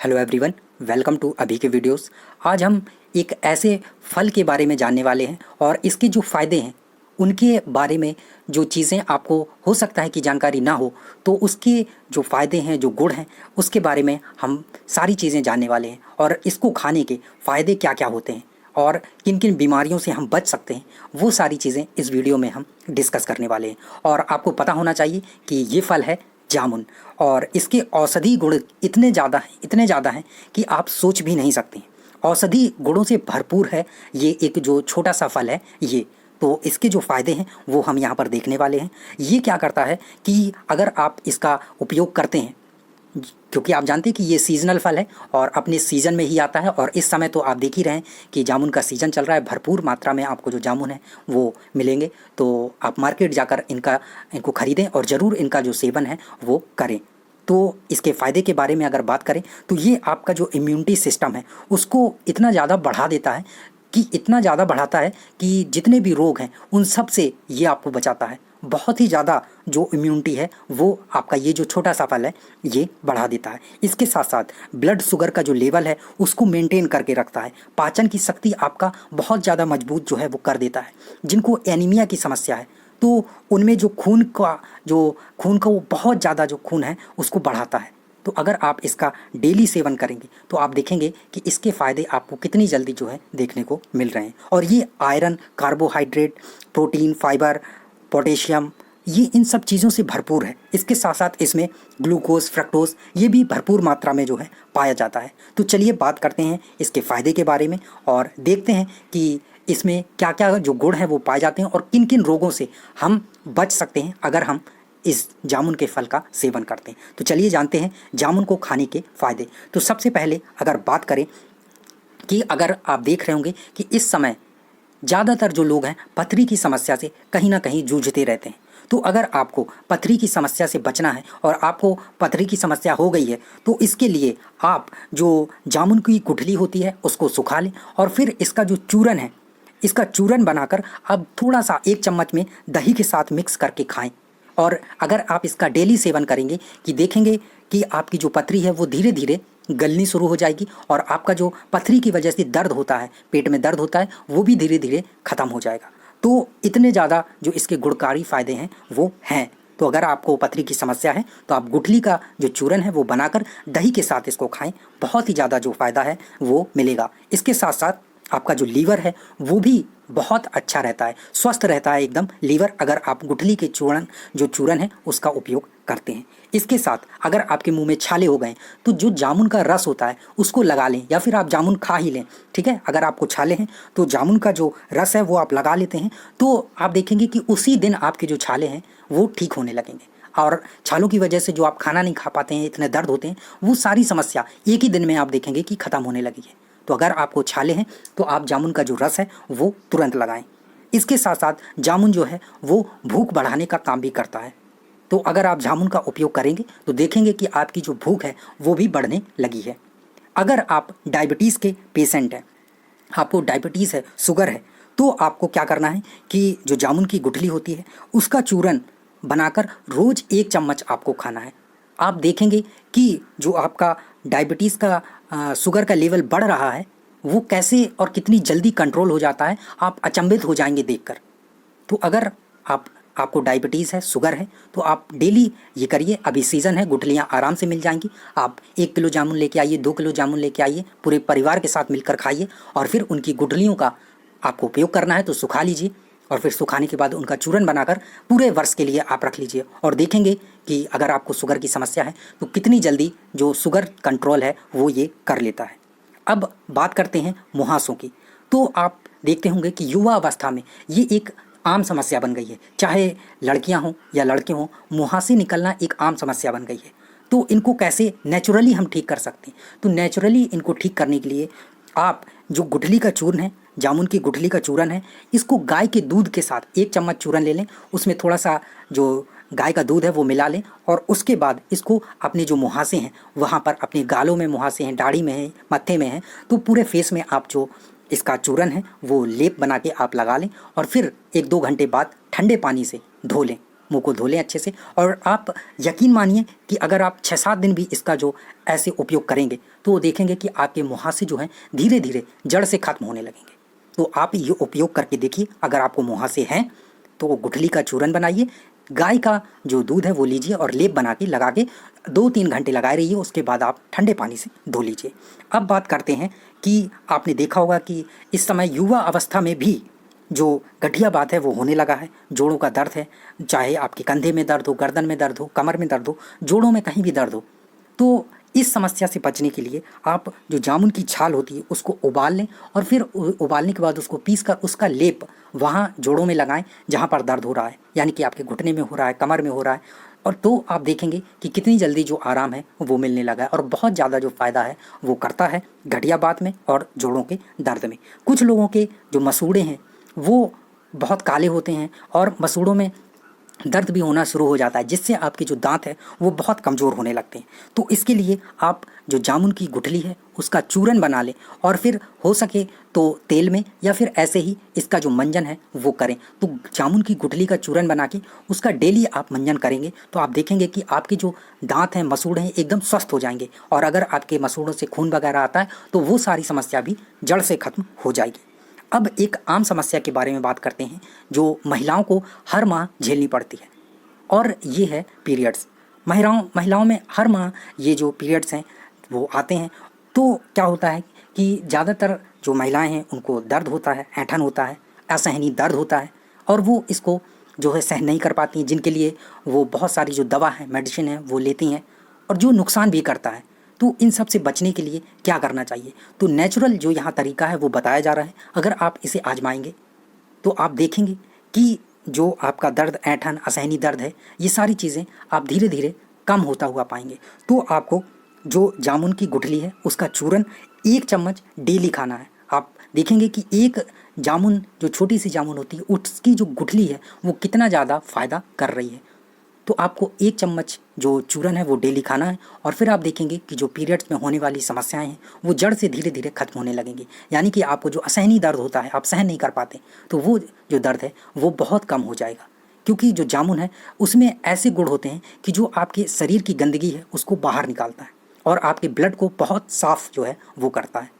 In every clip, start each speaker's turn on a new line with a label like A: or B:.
A: Hello everyone, welcome to अभी के videos. आज हम एक ऐसे फल के बारे में जानने वाले हैं और इसके जो फ़ायदे हैं उनके बारे में जो चीज़ें आपको हो सकता है कि जानकारी ना हो, तो उसके जो फ़ायदे हैं, जो गुण हैं, उसके बारे में हम सारी चीज़ें जानने वाले हैं। और इसको खाने के फ़ायदे क्या क्या होते हैं और किन किन बीमारियों से हम बच सकते हैं, वो सारी चीज़ें इस वीडियो में हम डिस्कस करने वाले हैं। और आपको पता होना चाहिए कि ये फल है जामुन, और इसके औषधि गुण इतने ज़्यादा हैं कि आप सोच भी नहीं सकते। औषधि गुणों से भरपूर है ये एक जो छोटा सा फल है ये। तो इसके जो फ़ायदे हैं वो हम यहाँ पर देखने वाले हैं। ये क्या करता है कि अगर आप इसका उपयोग करते हैं, क्योंकि आप जानते हैं कि ये सीजनल फल है और अपने सीज़न में ही आता है, और इस समय तो आप देख ही रहे हैं कि जामुन का सीज़न चल रहा है। भरपूर मात्रा में आपको जो जामुन है वो मिलेंगे, तो आप मार्केट जाकर इनको ख़रीदें और ज़रूर इनका जो सेवन है वो करें। तो इसके फ़ायदे के बारे में अगर बात करें तो ये आपका जो इम्यूनिटी सिस्टम है उसको इतना ज़्यादा बढ़ा देता है कि इतना ज़्यादा बढ़ाता है कि जितने भी रोग हैं उन सब से ये आपको बचाता है। बहुत ही ज़्यादा जो इम्यूनिटी है वो आपका ये जो छोटा सा फल है ये बढ़ा देता है। इसके साथ साथ ब्लड शुगर का जो लेवल है उसको मेंटेन करके रखता है। पाचन की शक्ति आपका बहुत ज़्यादा मजबूत जो है वो कर देता है। जिनको एनीमिया की समस्या है तो उनमें जो खून का वो बहुत ज़्यादा जो खून है उसको बढ़ाता है। तो अगर आप इसका डेली सेवन करेंगे तो आप देखेंगे कि इसके फ़ायदे आपको कितनी जल्दी जो है देखने को मिल रहे हैं। और ये iron, carbohydrate, protein, fibre, potassium, ये इन सब चीज़ों से भरपूर है। इसके साथ साथ इसमें ग्लूकोज, फ्रक्टोज ये भी भरपूर मात्रा में जो है पाया जाता है। तो चलिए बात करते हैं इसके फ़ायदे के बारे में और देखते हैं कि इसमें क्या क्या जो गुण हैं वो पाए जाते हैं और किन किन रोगों से हम बच सकते हैं अगर हम इस जामुन के फल का सेवन करते हैं। तो चलिए जानते हैं जामुन को खाने के फ़ायदे। तो सबसे पहले अगर बात करें कि अगर आप देख रहे होंगे कि इस समय ज़्यादातर जो लोग हैं पथरी की समस्या से कहीं ना कहीं जूझते रहते हैं। तो अगर आपको पथरी की समस्या से बचना है और आपको पथरी की समस्या हो गई है तो इसके लिए आप जो जामुन की गुठली होती है उसको सुखा लें और फिर इसका जो चूरन है, इसका चूरन बनाकर अब थोड़ा सा 1 चम्मच में दही के साथ मिक्स करके खाएं। और अगर आप इसका डेली सेवन करेंगे कि देखेंगे कि आपकी जो पथरी है वो धीरे धीरे गलनी शुरू हो जाएगी और आपका जो पथरी की वजह से दर्द होता है, पेट में दर्द होता है, वो भी धीरे धीरे ख़त्म हो जाएगा। तो इतने ज़्यादा जो इसके गुणकारी फ़ायदे हैं वो हैं। तो अगर आपको पथरी की समस्या है तो आप गुठली का जो चूरन है वो बनाकर दही के साथ इसको खाएं, बहुत ही ज़्यादा जो फ़ायदा है वो मिलेगा। इसके साथ साथ आपका जो लीवर है वो भी बहुत अच्छा रहता है, स्वस्थ रहता है एकदम लीवर, अगर आप गुठली के चूरन है उसका उपयोग करते हैं। इसके साथ अगर आपके मुंह में छाले हो गए तो जो जामुन का रस होता है उसको लगा लें या फिर आप जामुन खा ही लें, ठीक है। अगर आपको छाले हैं तो जामुन का जो रस है वो आप लगा लेते हैं तो आप देखेंगे कि उसी दिन आपके जो छाले हैं वो ठीक होने लगेंगे। और छालों की वजह से जो आप खाना नहीं खा पाते हैं, इतने दर्द होते हैं, वो सारी समस्या एक ही दिन में आप देखेंगे कि ख़त्म होने लगी है। तो अगर आपको छाले हैं तो आप जामुन का जो रस है वो तुरंत लगाएं। इसके साथ साथ जामुन जो है वो भूख बढ़ाने का काम भी करता है। तो अगर आप जामुन का उपयोग करेंगे तो देखेंगे कि आपकी जो भूख है वो भी बढ़ने लगी है। अगर आप डायबिटीज़ के पेशेंट हैं, आपको डायबिटीज़ है, शुगर है, तो आपको क्या करना है कि जो जामुन की गुठली होती है उसका चूरन बनाकर रोज़ 1 चम्मच आपको खाना है। आप देखेंगे कि जो आपका डायबिटीज़ का शुगर का लेवल बढ़ रहा है वो कैसे और कितनी जल्दी कंट्रोल हो जाता है, आप अचंभित हो जाएंगे देखकर। तो अगर आपको डायबिटीज़ है, शुगर है, तो आप डेली ये करिए। अभी सीज़न है, गुठलियाँ आराम से मिल जाएंगी। आप 1 किलो जामुन लेके आइए, 2 किलो जामुन लेके आइए, पूरे परिवार के साथ मिलकर खाइए और फिर उनकी गुठलियों का आपको उपयोग करना है तो सुखा लीजिए और फिर सुखाने के बाद उनका चूरन बनाकर पूरे वर्ष के लिए आप रख लीजिए और देखेंगे कि अगर आपको शुगर की समस्या है तो कितनी जल्दी जो शुगर कंट्रोल है वो ये कर लेता है। अब बात करते हैं मुहासों की। तो आप देखते होंगे कि युवा अवस्था में ये एक आम समस्या बन गई है, चाहे लड़कियां हों या लड़के हों, मुहासे निकलना एक आम समस्या बन गई है। तो इनको कैसे नेचुरली हम ठीक कर सकते हैं? तो नेचुरली इनको ठीक करने के लिए आप जो गुठली का चूर्ण है, जामुन की गुठली का चूरन है, इसको गाय के दूध के साथ 1 चम्मच चूरन ले लें, उसमें थोड़ा सा जो गाय का दूध है वो मिला लें और उसके बाद इसको अपने जो मुहासे हैं वहाँ पर, अपने गालों में मुहासे हैं, दाढ़ी में हैं, मत्थे में हैं, तो पूरे फेस में आप जो इसका चूरन है वो लेप बना के आप लगा लें और फिर 1-2 घंटे बाद ठंडे पानी से धो लें। मुंह को धो लें अच्छे से। और आप यकीन मानिए कि अगर आप 6-7 दिन भी इसका जो ऐसे उपयोग करेंगे तो वो देखेंगे कि आपके मुहासे जो हैं धीरे धीरे जड़ से खत्म होने लगेंगे। तो आप ये उपयोग करके देखिए। अगर आपको मुहासे हैं तो गुठली का चूरन बनाइए, गाय का जो दूध है वो लीजिए और लेप बना के लगा के 2-3 घंटे लगाए रहिए। उसके बाद आप ठंडे पानी से धो लीजिए। अब बात करते हैं कि आपने देखा होगा कि इस समय युवा अवस्था में भी जो गठिया बात है वो होने लगा है। जोड़ों का दर्द है, चाहे आपके कंधे में दर्द हो, गर्दन में दर्द हो, कमर में दर्द हो, जोड़ों में कहीं भी दर्द हो, तो इस समस्या से बचने के लिए आप जो जामुन की छाल होती है उसको उबाल लें और फिर उबालने के बाद उसको पीस कर उसका लेप वहाँ जोड़ों में लगाएं जहाँ पर दर्द हो रहा है, यानी कि आपके घुटने में हो रहा है, कमर में हो रहा है। और तो आप देखेंगे कि कितनी जल्दी जो आराम है वो मिलने लगा है और बहुत ज़्यादा जो फ़ायदा है वो करता है गठिया बात में और जोड़ों के दर्द में। कुछ लोगों के जो मसूड़े हैं वो बहुत काले होते हैं और मसूड़ों में दर्द भी होना शुरू हो जाता है, जिससे आपके जो दांत है वो बहुत कमज़ोर होने लगते हैं। तो इसके लिए आप जो जामुन की गुठली है उसका चूरन बना लें और फिर हो सके तो तेल में या फिर ऐसे ही इसका जो मंजन है वो करें। तो जामुन की गुठली का चूरन बना के उसका डेली आप मंजन करेंगे तो आप देखेंगे कि आपके जो दांत हैं, मसूड़े हैं, एकदम स्वस्थ हो जाएंगे। और अगर आपके मसूड़ों से खून वगैरह आता है तो वो सारी समस्या भी जड़ से ख़त्म हो जाएगी। अब एक आम समस्या के बारे में बात करते हैं जो महिलाओं को हर माह झेलनी पड़ती है, और ये है पीरियड्स। महिलाओं में हर माह ये जो पीरियड्स हैं वो आते हैं। तो क्या होता है कि ज़्यादातर जो महिलाएं हैं उनको दर्द होता है, ऐंठन होता है, असहनीय दर्द होता है और वो इसको जो है सहन नहीं कर पाती, जिनके लिए वो बहुत सारी जो दवा है, मेडिसिन है वो लेती हैं और जो नुकसान भी करता है। तो इन सब से बचने के लिए क्या करना चाहिए? तो नेचुरल जो यहाँ तरीका है वो बताया जा रहा है। अगर आप इसे आजमाएंगे तो आप देखेंगे कि जो आपका दर्द, ऐंठन, असहनीय दर्द है, ये सारी चीज़ें आप धीरे धीरे कम होता हुआ पाएंगे। तो आपको जो जामुन की गुठली है उसका चूरन 1 चम्मच डेली खाना है। आप देखेंगे कि एक जामुन, जो छोटी सी जामुन होती है, उसकी जो गुठली है वो कितना ज़्यादा फ़ायदा कर रही है। तो आपको 1 चम्मच जो चूरन है वो डेली खाना है और फिर आप देखेंगे कि जो पीरियड्स में होने वाली समस्याएं हैं वो जड़ से धीरे धीरे खत्म होने लगेंगी। यानी कि आपको जो असहनीय दर्द होता है, आप सहन नहीं कर पाते, तो वो जो दर्द है वो बहुत कम हो जाएगा। क्योंकि जो जामुन है उसमें ऐसे गुण होते हैं कि जो आपके शरीर की गंदगी है उसको बाहर निकालता है और आपके ब्लड को बहुत साफ जो है वो करता है।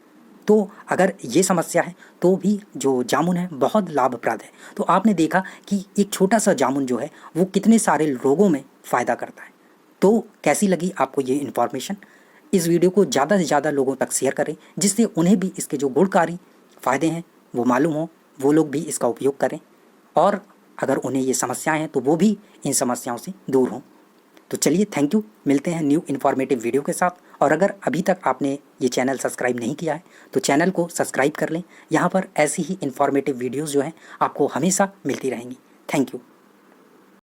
A: तो अगर ये समस्या है तो भी जो जामुन है बहुत लाभप्रद है। तो आपने देखा कि एक छोटा सा जामुन जो है वो कितने सारे रोगों में फ़ायदा करता है। तो कैसी लगी आपको ये इन्फॉर्मेशन? इस वीडियो को ज़्यादा से ज़्यादा लोगों तक शेयर करें, जिससे उन्हें भी इसके जो गुणकारी फ़ायदे हैं वो मालूम हो, वो लोग भी इसका उपयोग करें और अगर उन्हें ये समस्याएं हैं तो वो भी इन समस्याओं से दूर हों। तो चलिए, थैंक यू। मिलते हैं न्यू इन्फॉर्मेटिव वीडियो के साथ। और अगर अभी तक आपने ये चैनल सब्सक्राइब नहीं किया है तो चैनल को सब्सक्राइब कर लें। यहाँ पर ऐसी ही इन्फॉर्मेटिव वीडियोज़ जो हैं आपको हमेशा मिलती रहेंगी। Thank you.